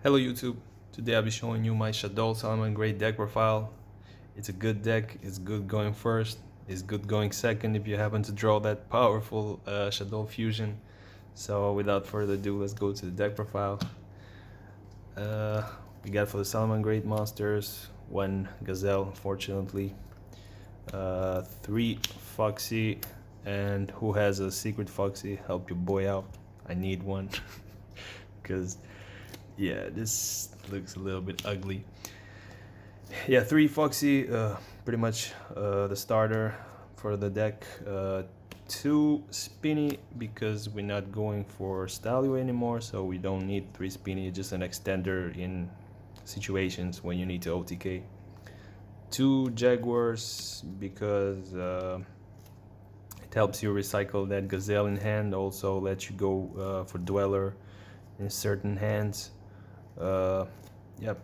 Hello YouTube, today I'll be showing you my Shaddoll Salamangreat deck profile. It's a good deck, it's good going first, it's good going second if you happen to draw that powerful Shaddoll Fusion. So without further ado, let's go to the deck profile. We got for the Salamangreat monsters, 1 Gazelle unfortunately, 3 Foxy, and who has a secret Foxy, help your boy out, I need one. Because yeah, this looks a little bit ugly. Yeah, 3 Foxy, pretty much the starter for the deck. 2 Spinny, because we're not going for Stalio anymore, so we don't need 3 Spinny, just an extender in situations when you need to OTK. 2 Jaguars, because it helps you recycle that Gazelle in hand, also lets you go for Dweller in certain hands. Yeah.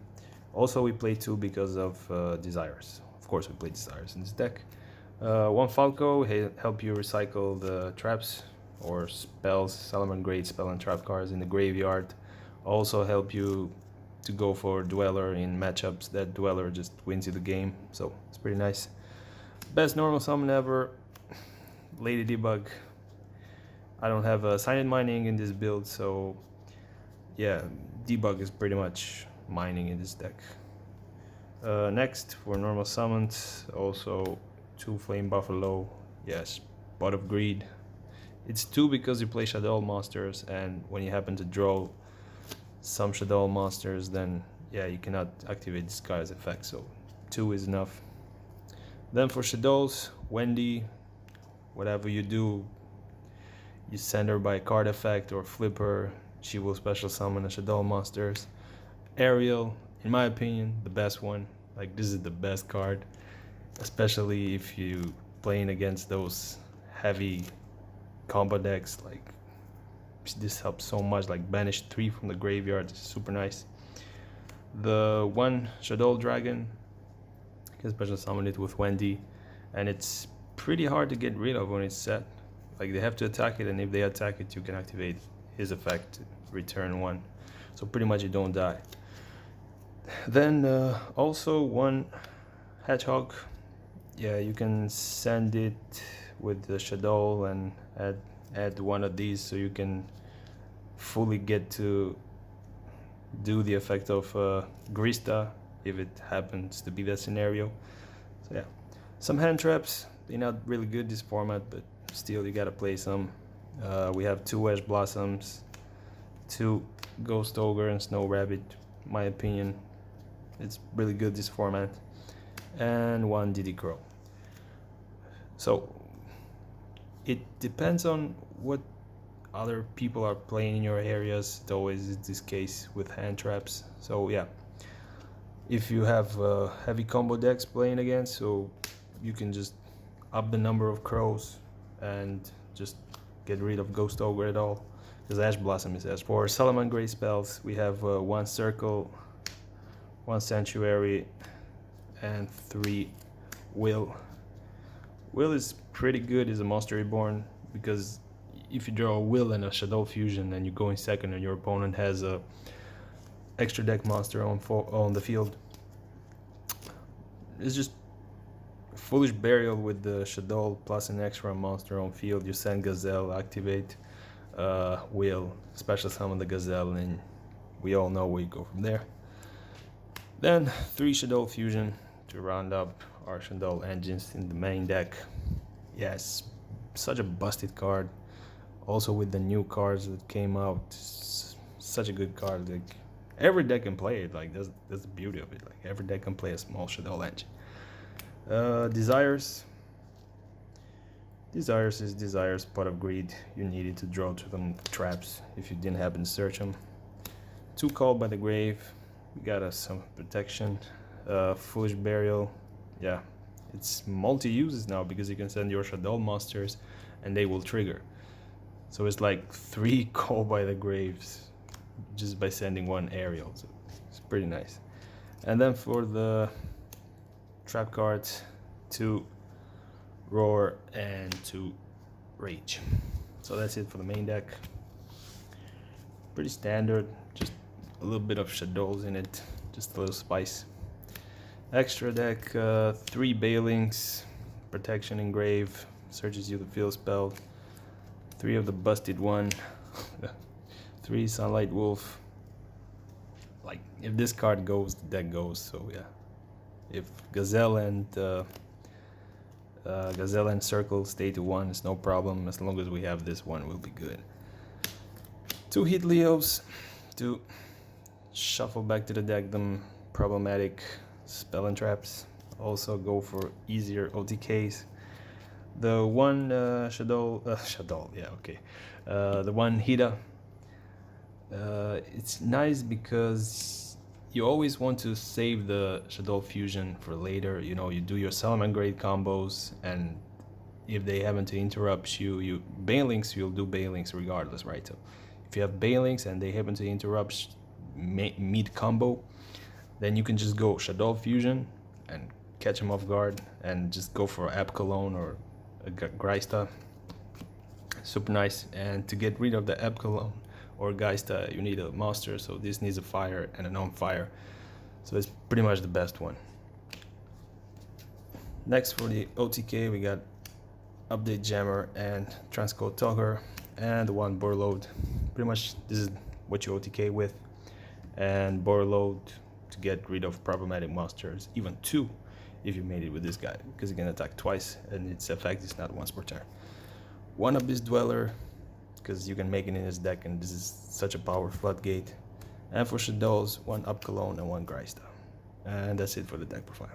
Also we play 2 because of desires. Of course we play desires in this deck. 1 Falco, help you recycle the traps or spells, Salamangreat spell and trap cards in the graveyard. Also help you to go for Dweller in matchups that Dweller just wins you the game, so it's pretty nice. Best normal summon ever, Lady Debug. I don't have a silent mining in this build, so yeah, Debug is pretty much mining in this deck. Next, for normal summons, also 2 Flame Bufferlo, yes, Pot of Greed. It's 2 because you play Shaddoll monsters, and when you happen to draw some Shaddoll monsters, then yeah, you cannot activate this guy's effect, so 2 is enough. Then for Shaddolls, Wendi, whatever you do, you send her by card effect or flip her, she will special summon a Shaddoll monsters. Ariel, in my opinion, the best one. Like, this is the best card, especially if you playing against those heavy combo decks. Like, this helps so much. Like, banish 3 from the graveyard, it's super nice. The 1 Shaddoll Dragon, you can special summon it with Wendi, and it's pretty hard to get rid of when it's set. Like, they have to attack it, and if they attack it, you can activate his effect, return 1. So pretty much you don't die. Then also 1 Hedgehog. Yeah, you can send it with the Shaddoll and add 1 of these, so you can fully get to do the effect of Grysta if it happens to be that scenario. So yeah, some hand traps. They're not really good this format, but still you gotta play some. We have 2 Ash Blossoms, 2 Ghost Ogre and Snow Rabbit. In my opinion, it's really good this format, and 1 Diddy Crow. So it depends on what other people are playing in your areas. It always is this case with hand traps. So yeah, if you have heavy combo decks playing against, so you can just up the number of crows and just get rid of Ghost Ogre at all, because Ash Blossom is Ash. For Salamangreat spells, we have 1 Circle, 1 Sanctuary, and 3 Will. Will is pretty good as a monster reborn, because if you draw a Will and a Shaddoll Fusion and you go in second and your opponent has a extra deck monster on the field, it's just Foolish Burial with the Shaddoll plus an extra monster on field. You send Gazelle, activate Will, special summon the Gazelle, and we all know where you go from there. Then 3 Shaddoll Fusion to round up our Shaddoll engines in the main deck. Yes, such a busted card. Also with the new cards that came out, such a good card. Like, every deck can play it. Like, that's the beauty of it. Like, every deck can play a small Shaddoll engine. Desires is Desires, Pot of Greed. You needed to draw to them traps if you didn't happen to search them. 2 Called by the Grave. We got us some protection. Foolish Burial. Yeah, it's multi-uses now, because you can send your Shaddoll monsters and they will trigger. So it's like 3 Call by the Graves just by sending 1 Ariel. So it's pretty nice. And then for the trap cards, 2 Roar and 2 Rage. So that's it for the main deck. Pretty standard, just a little bit of Shaddolls in it, just a little spice. Extra deck, 3 Balelynx, Protection Engrave, searches you the field spell, 3 of the busted one, 3 Sunlight Wolf. Like, if this card goes, the deck goes, so yeah. If Gazelle and Circle stay to 1, it's no problem. As long as we have this one, we'll be good. 2 Heatleos to shuffle back to the deck them problematic spell and traps. Also go for easier OTKs. The one Shaddoll, yeah, okay. The one Hiita. It's nice because you always want to save the Shaddoll Fusion for later. You know, you do your Salamangreat combos, and if they happen to interrupt you Balelynx, you'll do Balelynx regardless, right? So if you have Balelynx and they happen to interrupt mid combo, then you can just go Shaddoll Fusion and catch them off guard and just go for Apkallone or a Grysta. Super nice. And to get rid of the Apkallone or Grysta, you need a monster, so this needs a fire and a non-fire, so it's pretty much the best one. Next, for the OTK, we got Update Jammer and Transcode Talker, and the one Borreload. Pretty much this is what you OTK with, and Borreload to get rid of problematic monsters, even 2 if you made it with this guy, because he can attack twice and its effect is not once per turn. 1 Abyss Dweller, because you can make it in his deck, and this is such a power floodgate. And for Shaddolls, 1 Apkallone and 1 Grysta. And that's it for the deck profile.